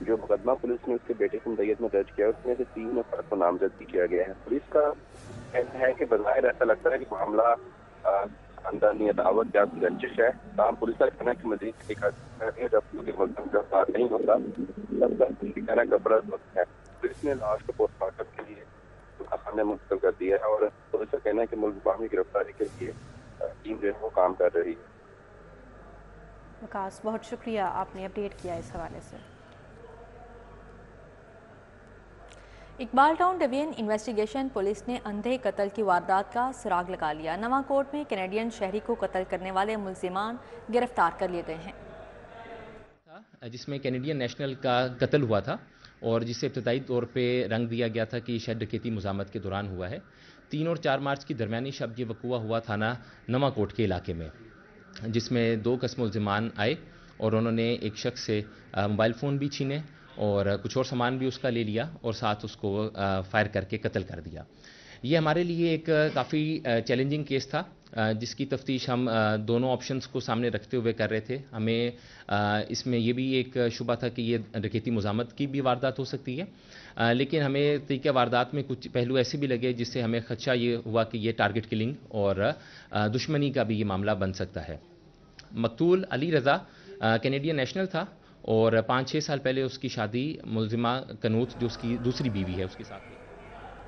جو مقدمہ پولیس نے اس کے بیٹے کی مدعیت میں درج کیا اس میں سے 3 افراد کو نامزد بھی کیا گیا ہے۔ پولیس کا کہنا ہے کہ بظاہر ایسا لگتا ہے کہ معاملہ خاندانی عداوت یا رنجش ہے، تاہم پولیس کا کہنا ہے کہ مزید تحقیقات جب تک ملزم گرفتار نہیں ہوتا تب تک ٹھکانہ گبرت وقت ہے۔ پولیس نے لاش کو پوسٹ مارٹم کے لیے خانے منتقل کر دیا ہے اور پولیس کا کہنا ہے کہ ملزمہ کی گرفتاری کے لیے ٹیم جو ہے وہ کام کر رہی ہے۔ وکاس، بہت شکریہ، آپ نے اپڈیٹ کیا اس حوالے سے۔ Iqbal town division investigation police نے اندھے قتل کی واردات کا سراغ لگا لیا۔ نواں کوٹ میں کینیڈین شہری کو قتل کرنے والے ملزمان گرفتار کر لیے گئے ہیں، جس میں کینیڈین نیشنل کا قتل ہوا تھا اور جسے ابتدائی طور پہ رنگ دیا گیا تھا کہ یہ شاید ڈکیتی مزاحمت کے دوران ہوا ہے۔ 3 اور 4 مارچ کی درمیانی شب یہ وقوع ہوا تھانہ نواں کوٹ کے علاقے میں، جس میں 2 کس ملزمان آئے اور انہوں نے ایک شخص سے موبائل فون بھی چھینے اور کچھ اور سامان بھی اس کا لے لیا اور ساتھ اس کو فائر کر کے قتل کر دیا۔ یہ ہمارے لیے ایک کافی چیلنجنگ کیس تھا، جس کی تفتیش ہم دونوں آپشنز کو سامنے رکھتے ہوئے کر رہے تھے۔ ہمیں اس میں یہ بھی ایک شبہ تھا کہ یہ ڈکیتی مزاحمت کی بھی واردات ہو سکتی ہے، لیکن ہمیں طریقہ واردات میں کچھ پہلو ایسے بھی لگے جس سے ہمیں خدشہ یہ ہوا کہ یہ ٹارگٹ کلنگ اور دشمنی کا بھی یہ معاملہ بن سکتا ہے۔ مقتول علی رضا کینیڈین نیشنل تھا اور 5-6 سال پہلے اس کی شادی ملزمہ کنوت جو اس کی دوسری بیوی ہے اس کے ساتھ ہوئی۔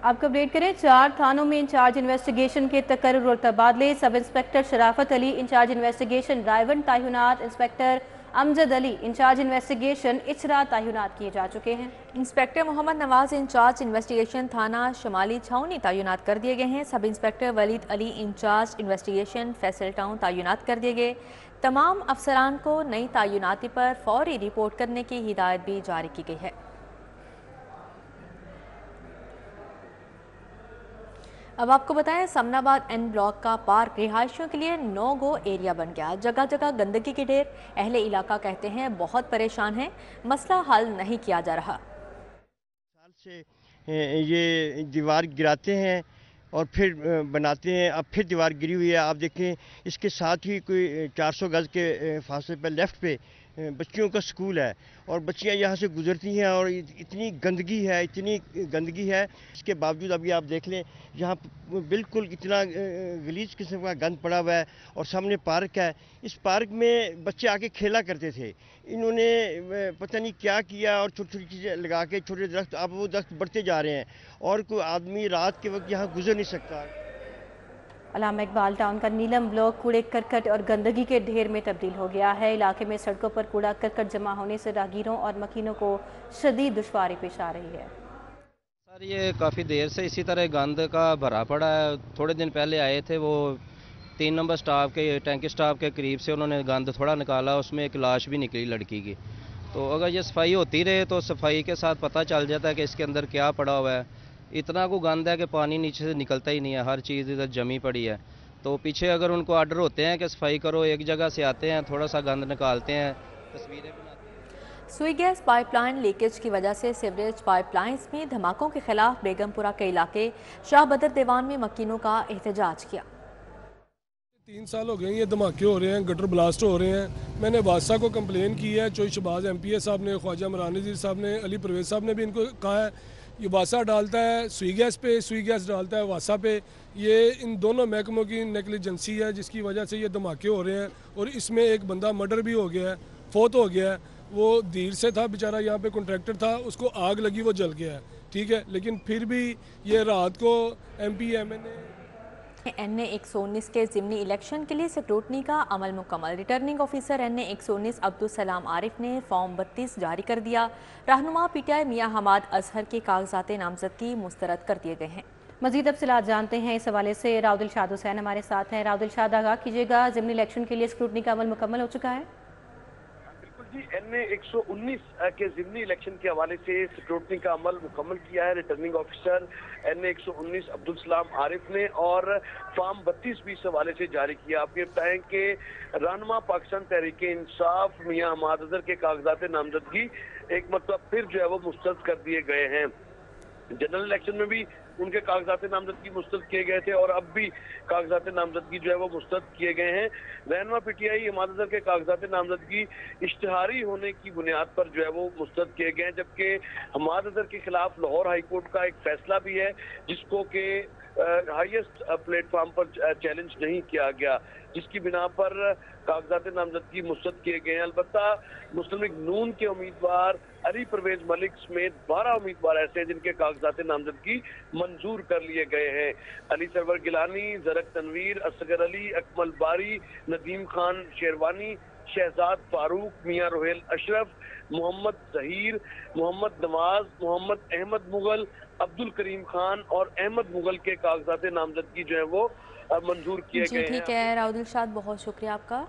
آپ کو اپڈیٹ کریں، 4 تھانوں میں انچارج انویسٹیگیشن کے تقرر اور تبادلے۔ سب انسپیکٹر شرافت علی انچارج انویسٹیگیشن رائیون تعینات، انسپیکٹر امجد علی انچارج انویسٹیگیشن اچرا تعینات کیے جا چکے ہیں۔ انسپیکٹر محمد نواز انچارج انویسٹیگیشن تھانہ شمالی چھاؤنی تعینات کر دیے گئے ہیں۔ سب انسپیکٹر ولید علی انچارج انویسٹیگیشن فیصل ٹاؤن تعینات کر دیے گئے۔ تمام افسران کو نئی تعیناتی پر فوری رپورٹ کرنے کی ہدایت بھی جاری کی گئی ہے۔ اب آپ کو بتائیں، سمن آباد این بلاک کا پارک رہائشیوں کے لیے نو گو ایریا بن گیا۔ جگہ جگہ گندگی کے ڈھیر، اہل علاقہ کہتے ہیں بہت پریشان ہیں، مسئلہ حل نہیں کیا جا رہا۔ سال سے یہ دیوار گراتے ہیں اور پھر بناتے ہیں، اب پھر دیوار گری ہوئی ہے۔ آپ دیکھیں اس کے ساتھ ہی کوئی 400 گز کے فاصلے پہ لیفٹ پہ بچیوں کا سکول ہے اور بچیاں یہاں سے گزرتی ہیں اور اتنی گندگی ہے اس کے باوجود ابھی آپ دیکھ لیں یہاں بالکل اتنا غلیظ قسم کا گند پڑا ہوا ہے اور سامنے پارک ہے۔ اس پارک میں بچے آ کے کھیلا کرتے تھے، انہوں نے پتہ نہیں کیا کیا اور چھوٹی چھوٹی چیزیں لگا کے چھوٹے درخت، اب وہ درخت بڑھتے جا رہے ہیں اور کوئی آدمی رات کے وقت یہاں گزر نہیں سکتا۔ علامہ اقبال ٹاؤن کا نیلم بلاک کوڑے کرکٹ اور گندگی کے ڈھیر میں تبدیل ہو گیا ہے۔ علاقے میں سڑکوں پر کوڑا کرکٹ جمع ہونے سے راہگیروں اور مکینوں کو شدید دشواری پیش آ رہی ہے۔ سر یہ کافی دیر سے اسی طرح گند کا بھرا پڑا ہے۔ تھوڑے دن پہلے آئے تھے وہ 3 نمبر سٹاف کے ٹینکی سٹاف کے قریب سے، انہوں نے گند تھوڑا نکالا، اس میں ایک لاش بھی نکلی لڑکی کی۔ تو اگر یہ صفائی ہوتی رہے تو صفائی کے ساتھ پتہ چل جاتا ہے کہ اس کے اندر کیا پڑا ہوا ہے۔ اتنا کو گند ہے کہ پانی نیچے سے نکلتا ہی نہیں ہے، ہر چیز ادھر جمی پڑی ہے۔ تو پیچھے اگر ان کو آرڈر ہوتے ہیں کہ صفائی کرو، ایک جگہ سے آتے ہیں، تھوڑا سا گند نکالتے ہیں، تصویریں بناتے ہیں۔ سوئی گیس پائپ لائن لیکیج کی وجہ سے سیوریج پائپ لائنز میں دھماکوں کے خلاف بیگم پورہ کے علاقے شاہ بدر دیوان میں مکینوں کا احتجاج کیا۔ 3 سال ہو گئے یہ دھماکے ہو رہے ہیں، گٹر بلاسٹ ہو رہے ہیں۔ میں نے واسطہ کو کمپلین کی ہے، چوئی شہباز ایم پی اے صاحب نے، خواجہ عمران نذیر صاحب نے، علی پرویز صاحب نے بھی ان کو کہا ہے۔ یہ واسطہ ڈالتا ہے سوئی گیس پہ، سوئی گیس ڈالتا ہے واسطہ پہ۔ یہ ان دونوں محکموں کی نیگلیجنسی ہے جس کی وجہ سے یہ دھماکے ہو رہے ہیں اور اس میں ایک بندہ مرڈر بھی ہو گیا ہے، فوت ہو گیا ہے۔ وہ دیر سے تھا بیچارہ، یہاں پہ کنٹریکٹر تھا، اس کو آگ لگی، وہ جل گیا ہے، ٹھیک ہے، لیکن پھر بھی یہ رات کو M P M N N A 119 کے ضمنی الیکشن کے لیے سکروٹنی کا عمل مکمل۔ Returning officer N A 119 Abdul Salam عارف نے فارم 32 جاری کر دیا۔ رہنما پی ٹی آئی میاں حماد اظہر کے کاغذات نامزدگی مسترد کر دیے گئے ہیں۔ مزید تفصیلات جانتے ہیں اس حوالے سے، راؤ دلشاد حسین ہمارے ساتھ ہیں۔ راؤ دلشاد، آگاہ کیجیے گا، ضمنی الیکشن کے لیے سکروٹنی کا عمل مکمل ہو چکا ہے؟ جی، این اے 119 کے ضمنی الیکشن کے حوالے سے سکروٹنی کا عمل مکمل کیا ہے returning officer N A 119 Abdul Salam عارف نے، اور فارم 32 بھی اس حوالے سے جاری کیا۔ آپ یہ بتائیں کہ رہنما پاکستان تحریک انصاف میاں حماد اظہر کے کاغذات نامزدگی ایک مرتبہ پھر جو ہے وہ مسترد کر دیے گئے ہیں۔ جنرل الیکشن میں بھی ان کے کاغذات نامزدگی مسترد کیے گئے تھے اور اب بھی کاغذات نامزدگی جو ہے وہ مسترد کیے گئے ہیں۔ رہنما P T I Hammad Azhar کے کاغذات نامزدگی اشتہاری ہونے کی بنیاد پر جو ہے وہ مسترد کیے گئے ہیں، جبکہ حماد اظہر کے خلاف لاہور ہائی کورٹ کا ایک فیصلہ بھی ہے جس کو کہ ہائیسٹ پلیٹ فارم پر چیلنج نہیں کیا گیا، جس کی بنا پر کاغذات نامزدگی مسترد کیے گئے ہیں۔ البتہ مسلم لیگ نون کے امیدوار علی پرویز ملک سمیت 12 امیدوار ایسے ہیں جن کے کاغذات نامزدگی منظور کر لیے گئے ہیں۔ علی سرور گیلانی، زرق تنویر، اصغر علی، اکمل باری، ندیم خان شیروانی، شہزاد فاروق، میاں روہیل اشرف، محمد ظہیر، محمد نواز، محمد احمد مغل، عبد الکریم خان اور احمد مغل کے کاغذات نامزدگی جو ہیں وہ منظور کیے گئے ہیں۔ ٹھیک ہے راؤد الشاد، بہت شکریہ آپ کا۔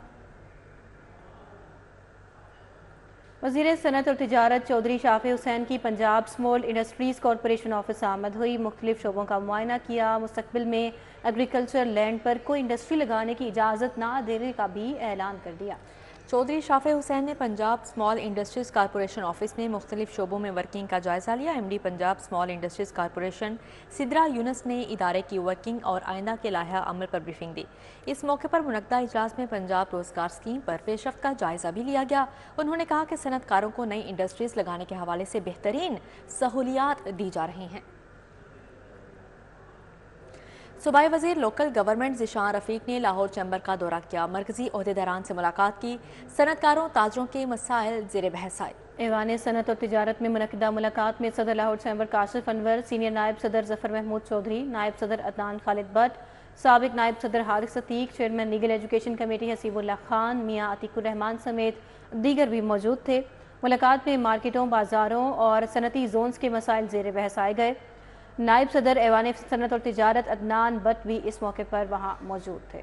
وزیر صنعت اور تجارت چودھری شافع حسین کی Punjab small industries corporation office آمد ہوئی، مختلف شعبوں کا معائنہ کیا، مستقبل میں ایگریکلچر لینڈ پر کوئی انڈسٹری لگانے کی اجازت نہ دینے کا بھی اعلان کر دیا۔ چودھری شافع حسین نے Punjab small industries corporation office میں مختلف شعبوں میں ورکنگ کا جائزہ لیا۔ M D Punjab small industries corporation Sidra Younas نے ادارے کی ورکنگ اور آئندہ کے لائحہ عمل پر بریفنگ دی۔ اس موقع پر منعقدہ اجلاس میں پنجاب روزگار اسکیم پر پیش رفت کا جائزہ بھی لیا گیا۔ انہوں نے کہا کہ صنعت کاروں کو نئی انڈسٹریز لگانے کے حوالے سے بہترین سہولیات دی جا رہی ہیں۔ صوبائی وزیر لوکل گورنمنٹ ذیشان رفیق نے لاہور چیمبر کا دورہ کیا، مرکزی عہدیداران سے ملاقات کی، صنعت کاروں تاجروں کے مسائل زیر بحث آئے۔ ایوان صنعت اور تجارت میں منعقدہ ملاقات میں صدر لاہور چیمبر کاشف انور، سینئر نائب صدر ظفر محمود چودھری، نائب صدر عدنان خالد بٹ، سابق نائب صدر Haris Atiq, chairman legal education committee Haseeb Ullah Khan, Mian Atiq الرحمان سمیت دیگر بھی موجود تھے۔ ملاقات میں مارکیٹوں، بازاروں اور صنعتی زونز کے مسائل زیر بحث آئے گئے۔ نائب صدر ایوان صنعت اور تجارت عدنان بٹ بھی اس موقع پر وہاں موجود تھے۔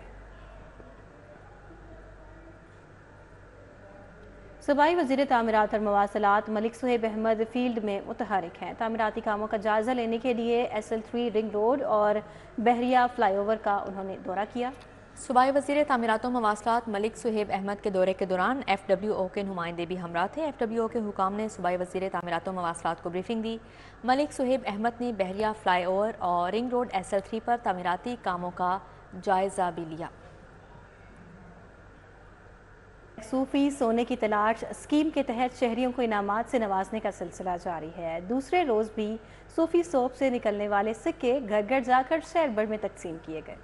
صوبائی وزیر تعمیرات اور مواصلات ملک صہیب احمد فیلڈ میں متحرک ہیں۔ تعمیراتی کاموں کا جائزہ لینے کے لیے SL3 رنگ روڈ اور بحریہ فلائی اوور کا انہوں نے دورہ کیا۔ صوبائی وزیر تعمیرات و مواصلات ملک صہیب احمد کے دورے کے دوران FWO کے نمائندے بھی ہمراہ تھے۔ FWO کے حکام نے صوبائی وزیر تعمیرات و مواصلات کو بریفنگ دی۔ ملک صہیب احمد نے بحریہ فلائی اوور اور رنگ روڈ SL3 پر تعمیراتی کاموں کا جائزہ بھی لیا۔ صوفی سونے کی تلاش اسکیم کے تحت شہریوں کو انعامات سے نوازنے کا سلسلہ جاری ہے۔ دوسرے روز بھی صوفی سوپ سے نکلنے والے سکے گھر گھر جا کر شہر بھر میں تقسیم کیے گئے۔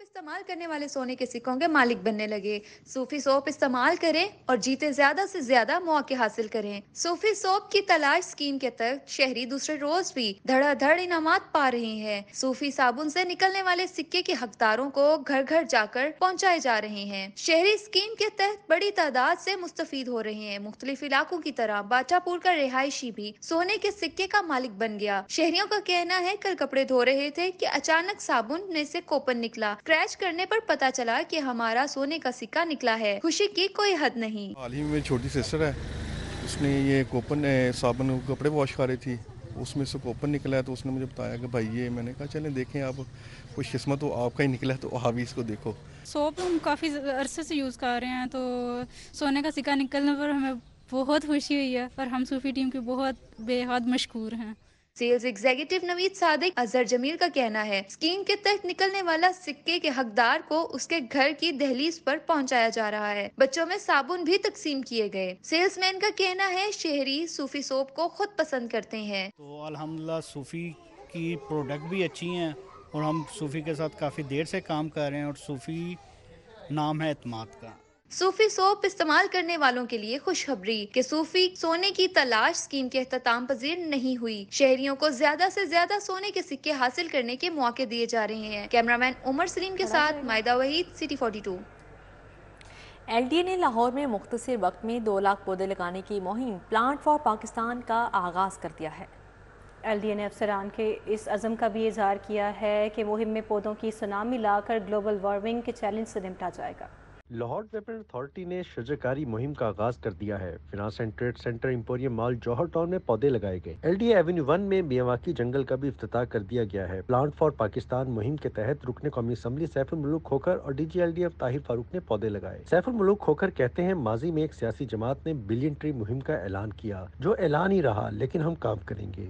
استعمال کرنے والے سونے کے سکوں کے مالک بننے لگے۔ صوفی سوپ استعمال کریں اور جیتے زیادہ سے زیادہ مواقع حاصل کریں۔ صوفی سوپ کی تلاش اسکیم کے تحت شہری دوسرے روز بھی دھڑا دھڑ انعامات پا رہے ہیں۔ صوفی صابن سے نکلنے والے سکے کے حقداروں کو گھر گھر جا کر پہنچائے جا رہے ہیں۔ شہری اسکیم کے تحت بڑی تعداد سے مستفید ہو رہے ہیں۔ مختلف علاقوں کی طرح باٹا پور کا رہائشی بھی سونے کے سکے کا مالک بن گیا۔ شہریوں کا کہنا ہے کل کپڑے دھو رہے تھے کہ اچانک صابن میں سے کوپن نکلا۔ اسکریچ کرنے پر پتا چلا کہ ہمارا سونے کا سکہ نکلا ہے۔ خوشی کی کوئی حد نہیں۔ حال ہی میں میری چھوٹی سسٹر ہے، اس نے یہ کوپن صابن کپڑے واش کر رہی تھی، اس میں سے کوپن نکلا ہے تو اس نے مجھے بتایا کہ بھائی یہ، میں نے کہا چلیں دیکھیں، آپ خوش قسمت ہو آپ کا ہی نکلا ہے تو آپ بھی اس کو دیکھو۔ سوپ ہم کافی عرصے سے یوز کر رہے ہیں تو سونے کا سکہ نکلنے پر ہمیں بہت خوشی ہوئی ہے اور ہم صوفی ٹیم کے بہت بے حد مشکور ہیں۔ سیلز ایگزیکٹو نوید صادق اظہر جمیل کا کہنا ہے اسکیم کے تحت نکلنے والا سکے کے حقدار کو اس کے گھر کی دہلیز پر پہنچایا جا رہا ہے۔ بچوں میں صابن بھی تقسیم کیے گئے۔ سیلز مین کا کہنا ہے شہری صوفی سوپ کو خود پسند کرتے ہیں۔ تو الحمدللہ صوفی کی پروڈکٹ بھی اچھی ہیں اور ہم صوفی کے ساتھ کافی دیر سے کام کر رہے ہیں اور صوفی نام ہے اعتماد کا۔ صوفی سوپ استعمال کرنے والوں کے لیے خوشخبری کہ صوفی سونے کی تلاش اسکیم کے اختتام پذیر نہیں ہوئی۔ شہریوں کو زیادہ سے زیادہ سونے کے سکے حاصل کرنے کے مواقع دیے جا رہے ہیں۔ کیمرامین عمر سلیم کے ساتھ مائدہ وحید، سٹی 42۔ LDA نے لاہور میں مختصر وقت میں 2 لاکھ پودے لگانے کی مہم پلانٹ فار پاکستان کا آغاز کر دیا ہے۔ LDA نے افسران کے اس عزم کا بھی اظہار کیا ہے کہ مہم میں پودوں کی سونامی لا کر گلوبل وارمنگ کے چیلنج سے نمٹا جائے گا۔ لاہور ڈیولپمنٹ اتھارٹی نے شجرکاری مہم کا آغاز کر دیا ہے۔ Finance and Trade Centre Emporium Mall Johar Town میں پودے لگائے گئے۔ LDA ایونیو 1 میں میاواکی جنگل کا بھی افتتاح کر دیا گیا ہے۔ پلانٹ فار پاکستان مہم کے تحت رکن قومی اسمبلی سیف الملوک کھوکھر اور DG LDA طاہر فاروق نے پودے لگائے۔ سیف الملوک کھوکھر کہتے ہیں ماضی میں ایک سیاسی جماعت نے بلین ٹری مہم کا اعلان کیا، جو اعلان ہی رہا، لیکن ہم کام کریں گے۔